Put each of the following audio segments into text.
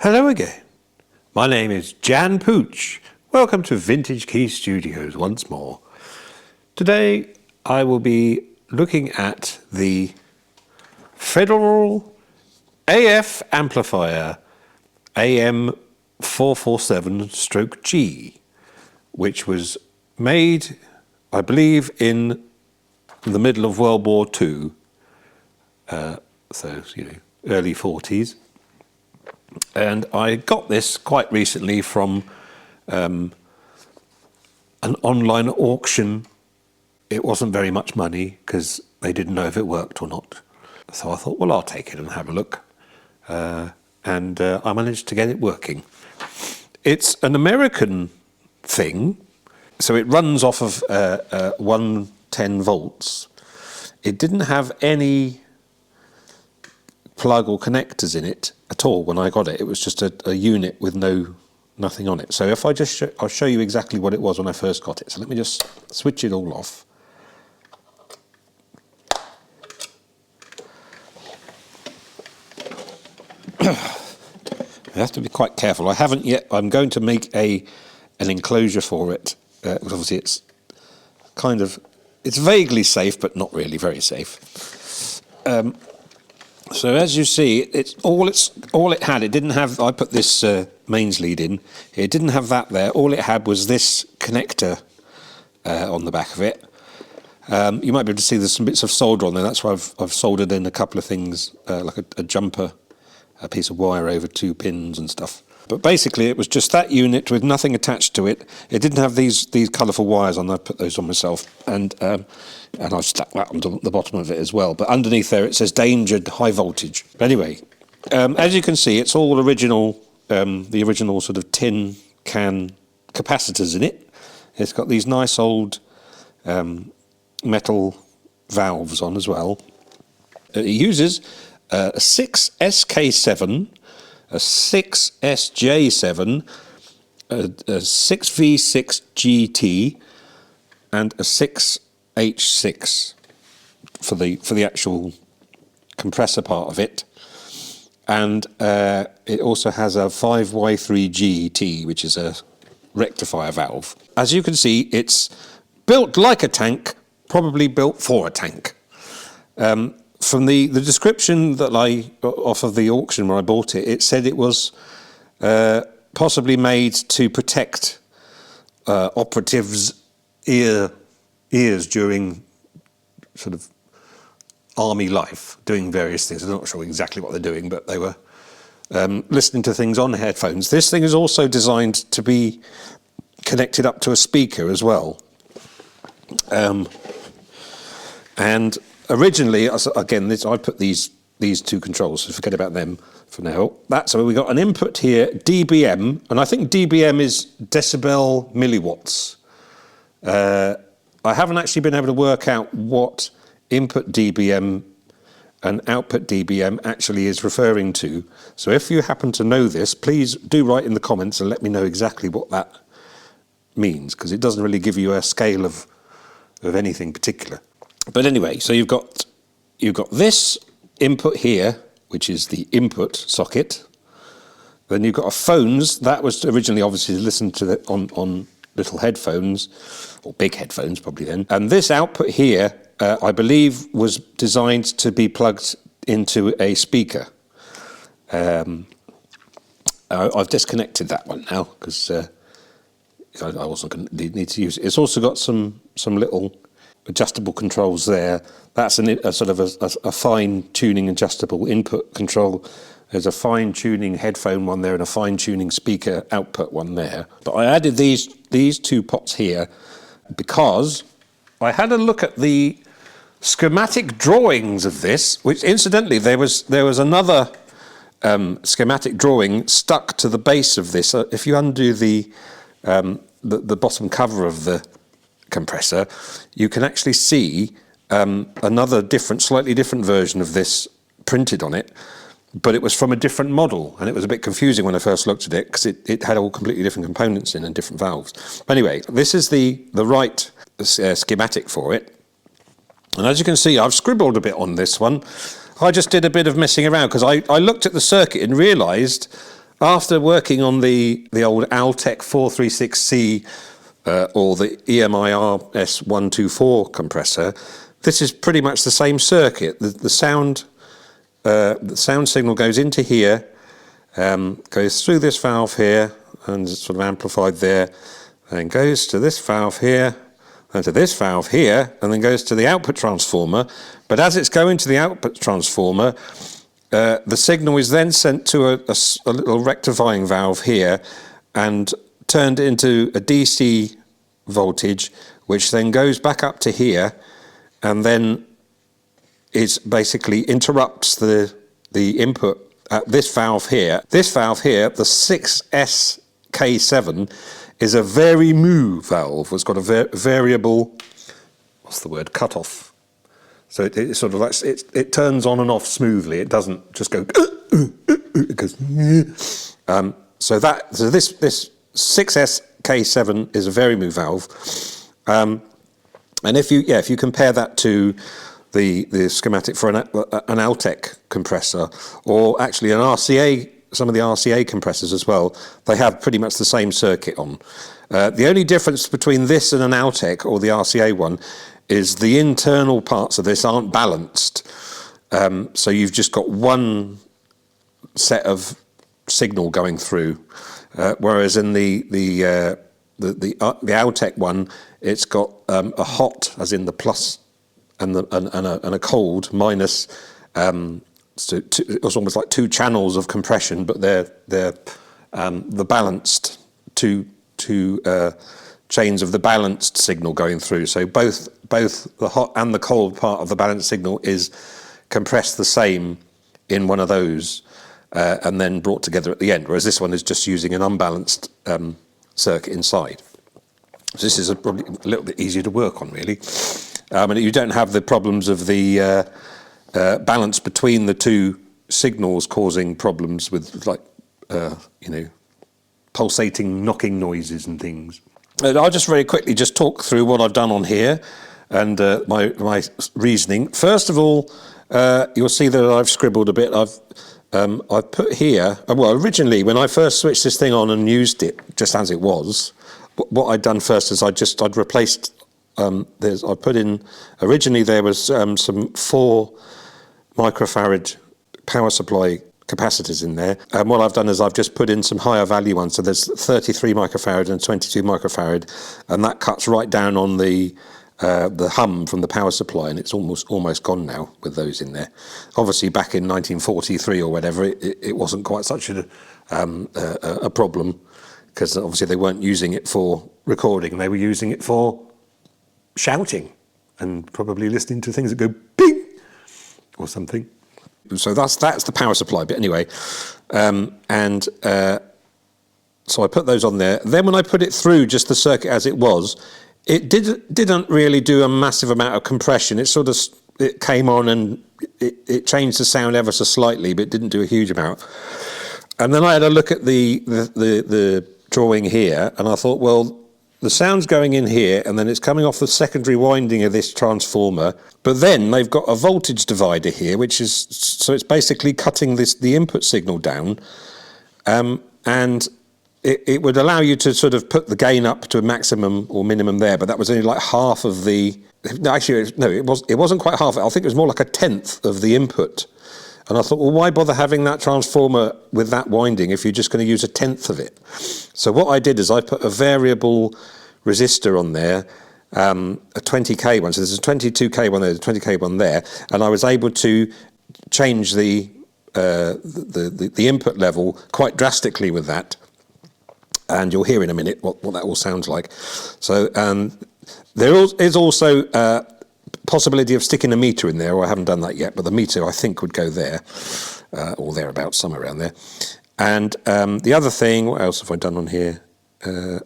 Hello again. My name is Jan Pooch. Welcome to Vintage Key Studios once more. Today I will be looking at the Federal AF amplifier AM447-G, which was made, I believe, in the middle of World War II, early 40s. And I got this quite recently from an online auction. It wasn't very much money because they didn't know if it worked or not. So I thought, well, I'll take it and have a look. And I managed to get it working. It's an American thing, so it runs off of 110 volts. It didn't have any plug or connectors in it at all when I got it. It was just a unit with nothing on it. So if I just I'll show you exactly what it was when I first got it. So let me just switch it all off. I have to be quite careful. I haven't yet. I'm going to make an enclosure for it. Obviously it's vaguely safe, but not really very safe. So as you see, it's all it had. It didn't have. I put this mains lead in. It didn't have that there. All it had was this connector on the back of it. You might be able to see there's some bits of solder on there. That's why I've soldered in a couple of things, like a jumper, a piece of wire over 2 pins and stuff. But basically, it was just that unit with nothing attached to it. It didn't have these colourful wires on. I put those on myself, and I've stuck that on the bottom of it as well. But underneath there, it says "Dangered High Voltage." But anyway, as you can see, it's all original. The original sort of tin can capacitors in it. It's got these nice old metal valves on as well. It uses a 6SK7. A 6SJ7, a 6V6GT, and a 6H6 for the actual compressor part of it. And it also has a 5Y3GT, which is a rectifier valve. As you can see, it's built like a tank, probably built for a tank. From the description that off of the auction where I bought it, it said it was possibly made to protect operatives' ears during sort of army life, doing various things. I'm not sure exactly what they're doing, but they were listening to things on headphones. This thing is also designed to be connected up to a speaker as well. And originally, again, I put these 2 controls, so forget about them for now. So we got an input here, dBm, and I think dBm is decibel milliwatts. I haven't actually been able to work out what input dBm and output dBm actually is referring to. So if you happen to know this, please do write in the comments and let me know exactly what that means, because it doesn't really give you a scale of anything particular. But anyway, so you've got this input here, which is the input socket. Then you've got a phones. That was originally obviously listened to on little headphones, or big headphones probably then. And this output here, I believe, was designed to be plugged into a speaker. I've disconnected that one now because I wasn't going to need to use it. It's also got some little adjustable controls there. That's a sort of a fine tuning adjustable input control. There's a fine tuning headphone one there and a fine tuning speaker output one there. But I added these 2 pots here because I had a look at the schematic drawings of this, which incidentally there was another schematic drawing stuck to the base of this. If you undo the bottom cover of the compressor, you can actually see another slightly different version of this printed on it, but it was from a different model, and it was a bit confusing when I first looked at it because it had all completely different components in and different valves. Anyway, this is the right schematic for it, and as you can see, I've scribbled a bit on this one. I just did a bit of messing around because I looked at the circuit and realised after working on the old Altec 436C or the EMI RS124 compressor, this is pretty much the same circuit. The sound signal goes into here, goes through this valve here, and it's sort of amplified there, and goes to this valve here, and to this valve here, and then goes to the output transformer. But as it's going to the output transformer, the signal is then sent to a little rectifying valve here and turned into a DC voltage, which then goes back up to here, and then it basically interrupts the input at this valve here. This valve here, the 6SK7, is a Vari Mu valve. It's got a variable, what's the word, cutoff. So it sort of like, it turns on and off smoothly. It doesn't just go, it goes, so this 6SK7 is a Vari Mu valve. And if you compare that to the schematic for an Altec compressor, or actually an RCA, some of the RCA compressors as well, they have pretty much the same circuit on. The only difference between this and an Altec or the RCA one is the internal parts of this aren't balanced. So you've just got one set of signal going through, whereas in the Altec one, it's got a hot, as in the plus, and a cold minus. So it's almost like two channels of compression, but they're the balanced two chains of the balanced signal going through. So both the hot and the cold part of the balanced signal is compressed the same in one of those, and then brought together at the end. Whereas this one is just using an unbalanced circuit inside. So this is probably a little bit easier to work on, really. And you don't have the problems of the balance between the two signals causing problems with, like, pulsating, knocking noises and things. And I'll just very quickly just talk through what I've done on here and my reasoning. First of all, you'll see that I've scribbled a bit. I've put here, well, originally when I first switched this thing on and used it just as it was, what I'd done first is I'd replaced. I put in, originally there was some 4 microfarad power supply capacitors in there, and what I've done is I've just put in some higher value ones. So there's 33 microfarad and 22 microfarad, and that cuts right down on the hum from the power supply, and it's almost gone now with those in there. Obviously back in 1943 or whatever, it wasn't quite such a problem, because obviously they weren't using it for recording, they were using it for shouting and probably listening to things that go bing or something. So that's the power supply bit anyway. So I put those on there. Then when I put it through just the circuit as it was, it didn't really do a massive amount of compression. It came on and it changed the sound ever so slightly, but it didn't do a huge amount. And then I had a look at the drawing here, and I thought, well, the sound's going in here, and then it's coming off the secondary winding of this transformer. But then they've got a voltage divider here, so it's basically cutting the input signal down, and it would allow you to sort of put the gain up to a maximum or minimum there. But that was only like half of the. No, actually, no, it wasn't quite half. I think it was more like a tenth of the input. And I thought, well, why bother having that transformer with that winding if you're just going to use a tenth of it? So what I did is I put a variable resistor on there, a 20k one. So there's a 22k one there, a 20k one there, and I was able to change the input level quite drastically with that. And you'll hear in a minute what that all sounds like. So there is also possibility of sticking a meter in there, or I haven't done that yet, but the meter I think would go there, or thereabouts, somewhere around there. And the other thing, what else have I done on here?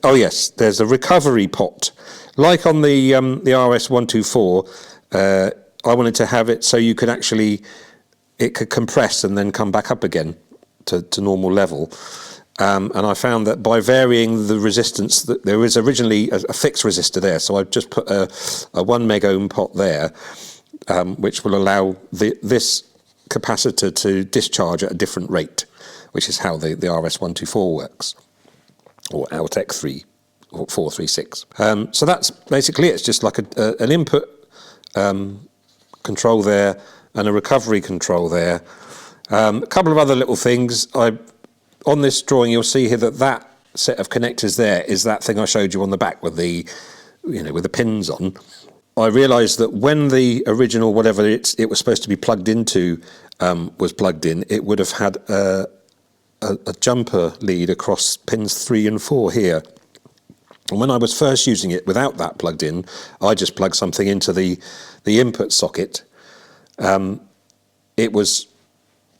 Oh yes, there's a recovery pot. Like on the RS124, I wanted to have it so you could actually, it could compress and then come back up again to normal level. And I found that by varying the resistance, that there was originally a fixed resistor there, so I've just put a 1 meg ohm pot there, which will allow this capacitor to discharge at a different rate, which is how the RS124 works, or Altec 3 or 436. So that's basically it. It's just like an input control there and a recovery control there. A couple of other little things. On this drawing, you'll see here that set of connectors there is that thing I showed you on the back with the pins on. I realised that when the original, whatever it was supposed to be plugged into, was plugged in, it would have had a jumper lead across pins 3 and 4 here. And when I was first using it without that plugged in, I just plugged something into the input socket. It was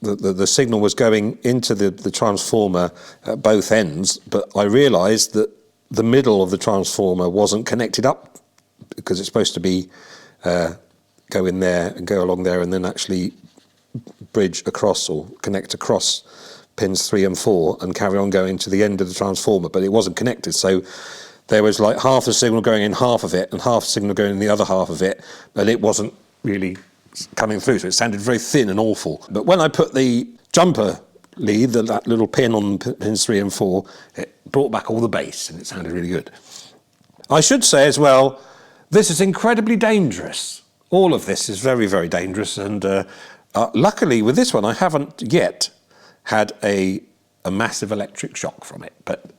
the signal was going into the transformer at both ends, but I realised that the middle of the transformer wasn't connected up, because it's supposed to be go in there and go along there and then actually bridge across or connect across pins 3 and 4 and carry on going to the end of the transformer, but it wasn't connected. So there was like half the signal going in half of it and half the signal going in the other half of it, and it wasn't really coming through, so it sounded very thin and awful. But when I put the jumper lead, that little pin on pins 3 and 4, it brought back all the bass and it sounded really good. I should say as well, this is incredibly dangerous. All of this is very, very dangerous, and luckily with this one I haven't yet had a massive electric shock from it, but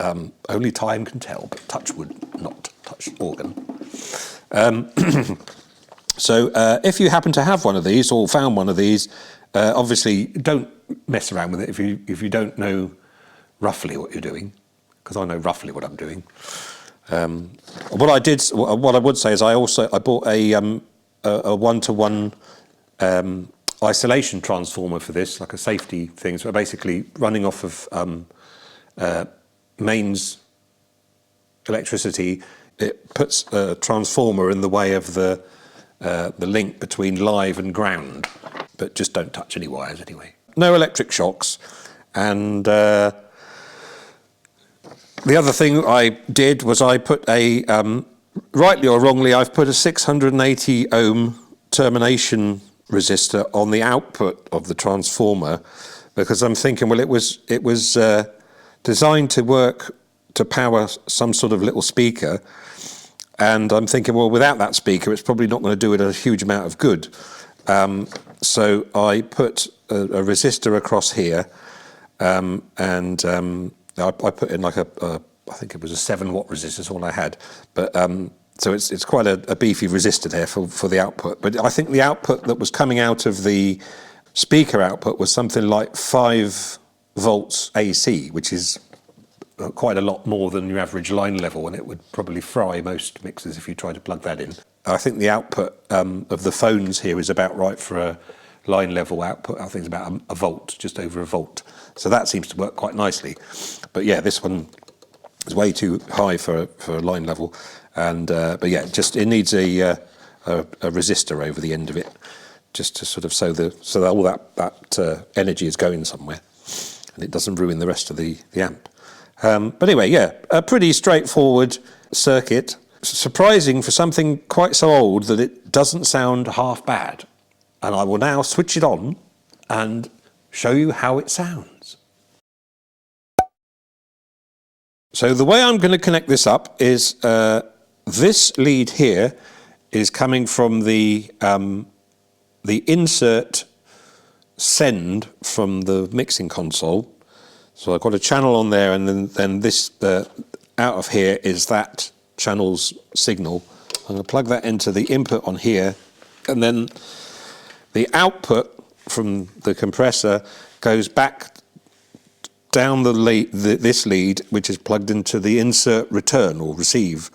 only time can tell, but touch wood, not touch organ. So if you happen to have one of these or found one of these, obviously don't mess around with it if you don't know roughly what you're doing, because I know roughly what I'm doing. What I would say is I bought a one-to-one isolation transformer for this, like a safety thing. So basically running off of mains electricity, it puts a transformer in the way of the link between live and ground, but just don't touch any wires anyway. No electric shocks. And the other thing I did was I put rightly or wrongly, I've put a 680 ohm termination resistor on the output of the transformer, because I'm thinking, well, it was designed to work to power some sort of little speaker, and I'm thinking, well, without that speaker, it's probably not going to do it a huge amount of good. So I put a resistor across here, and I put in like I think it was a 7-watt resistor, that's all I had. But so it's quite a beefy resistor there for the output. But I think the output that was coming out of the speaker output was something like 5 volts AC, which is quite a lot more than your average line level, and it would probably fry most mixers if you tried to plug that in. I think the output of the phones here is about right for a line level output. I think it's about a volt, just over a volt. So that seems to work quite nicely. But yeah, this one is way too high for a line level. And but yeah, it needs a resistor over the end of it, just to sort of so that all that energy is going somewhere, and it doesn't ruin the rest of the amp. But anyway, yeah, a pretty straightforward circuit. Surprising for something quite so old that it doesn't sound half bad. And I will now switch it on and show you how it sounds. So the way I'm going to connect this up is this lead here is coming from the insert send from the mixing console. So I've got a channel on there, and then this out of here is that channel's signal. I'm going to plug that into the input on here, and then the output from the compressor goes back down this lead, which is plugged into the insert return or receive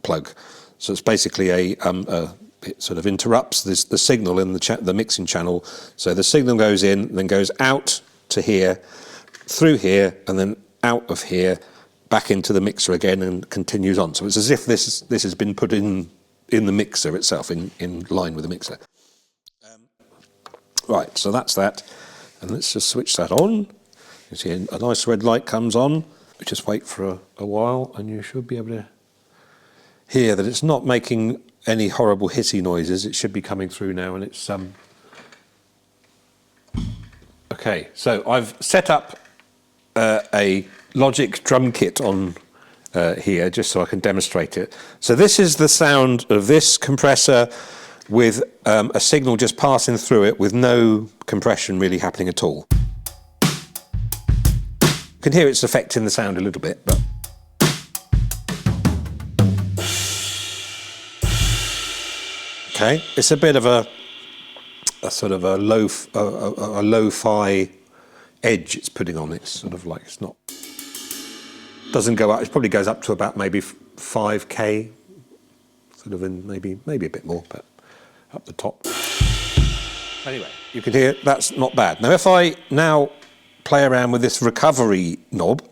plug. So it's basically it sort of interrupts the signal in the mixing channel. So the signal goes in, then goes out to here, through here, and then out of here, back into the mixer again, and continues on. So it's as if this has been put in the mixer itself, in line with the mixer. Right, so that's that. And let's just switch that on. You see a nice red light comes on. We just wait for a while, and you should be able to hear that it's not making any horrible hissy noises. It should be coming through now, and it's okay. Okay, so I've set up a Logic drum kit on here just so I can demonstrate it. So this is the sound of this compressor with a signal just passing through it with no compression really happening at all. You can hear it's affecting the sound a little bit, but... Okay, it's a bit of a sort of a lo-fi edge it's putting on. It's sort of like, it's not, doesn't go up, it probably goes up to about maybe 5K, sort of, in maybe a bit more, but up the top. Anyway, you can hear that's not bad. Now if I now play around with this recovery knob,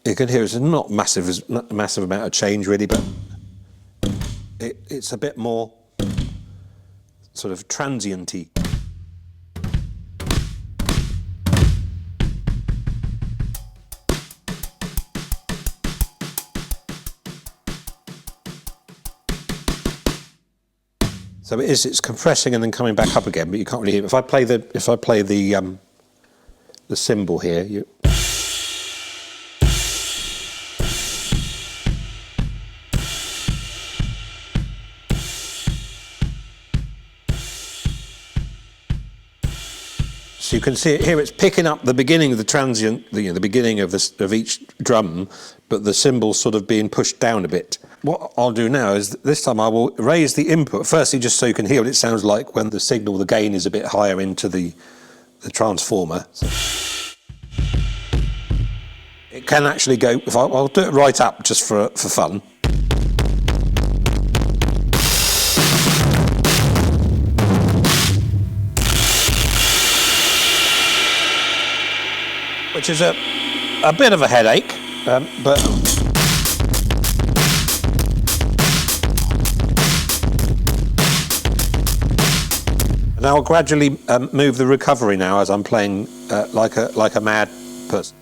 you can hear it's not massive amount of change really, but it's a bit more sort of transient-y. So it's compressing and then coming back up again, but you can't really hear it. If I play the cymbal here, so you can see it here, it's picking up the beginning of the transient, the beginning of each drum, but the cymbal's sort of being pushed down a bit. What I'll do now is, this time I will raise the input, firstly just so you can hear what it sounds like when the signal, the gain is a bit higher into the transformer. It can actually go, I'll do it right up just for fun. Which is a bit of a headache, but and I'll gradually move the recovery now as I'm playing like a mad person.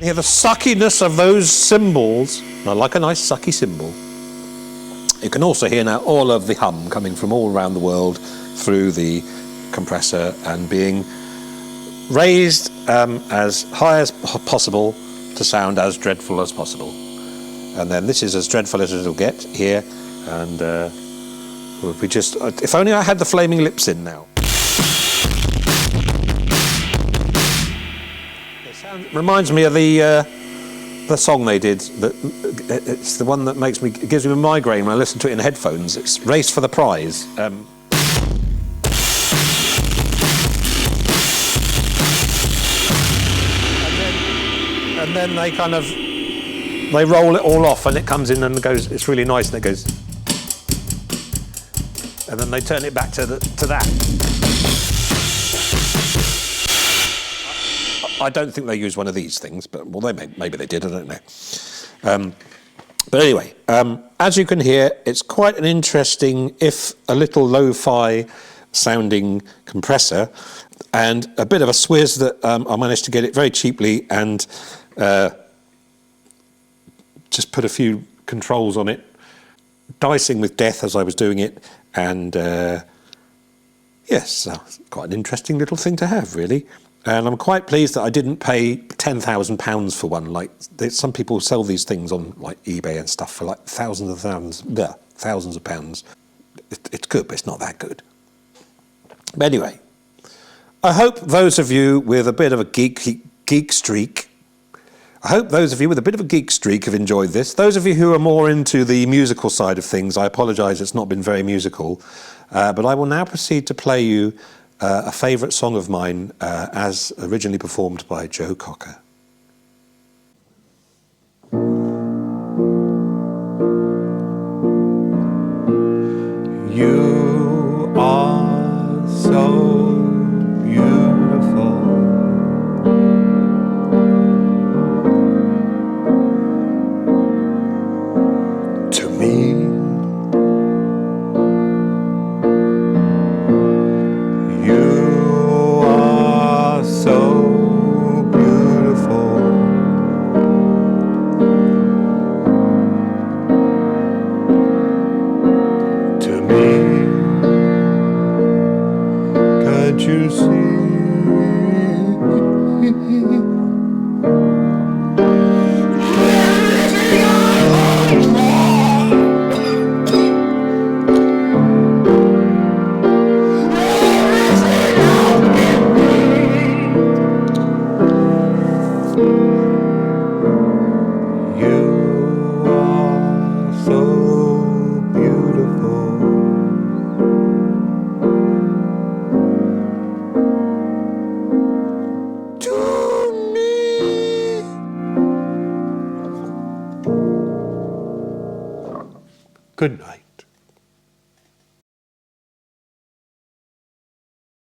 Hear the suckiness of those cymbals. I like a nice sucky cymbal. You can also hear now all of the hum coming from all around the world through the compressor and being raised as high as possible to sound as dreadful as possible. And then this is as dreadful as it'll get here. And we just, if only I had the flaming lips in now. Reminds me of the song they did. It's the one that gives me a migraine when I listen to it in headphones. It's "Race for the Prize." And then they roll it all off, and it comes in and goes. It's really nice, and it goes, and then they turn it back to that. I don't think they used one of these things, but well, maybe they did. I don't know. But anyway, as you can hear, it's quite an interesting, if a little lo-fi sounding compressor, and a bit of a swizz that I managed to get it very cheaply and just put a few controls on it, dicing with death as I was doing it, and yes, quite an interesting little thing to have, really. And I'm quite pleased that I didn't pay £10,000 for one. Like some people sell these things on like eBay and stuff for like thousands of pounds. It's good, but it's not that good. But anyway, I hope those of you with a bit of a geek streak, have enjoyed this. Those of you who are more into the musical side of things, I apologise, it's not been very musical. But I will now proceed to play you a favourite song of mine as originally performed by Joe Cocker. You are so beautiful. To me, you are so beautiful. To me, can't you see? You are so beautiful. To me. Good night.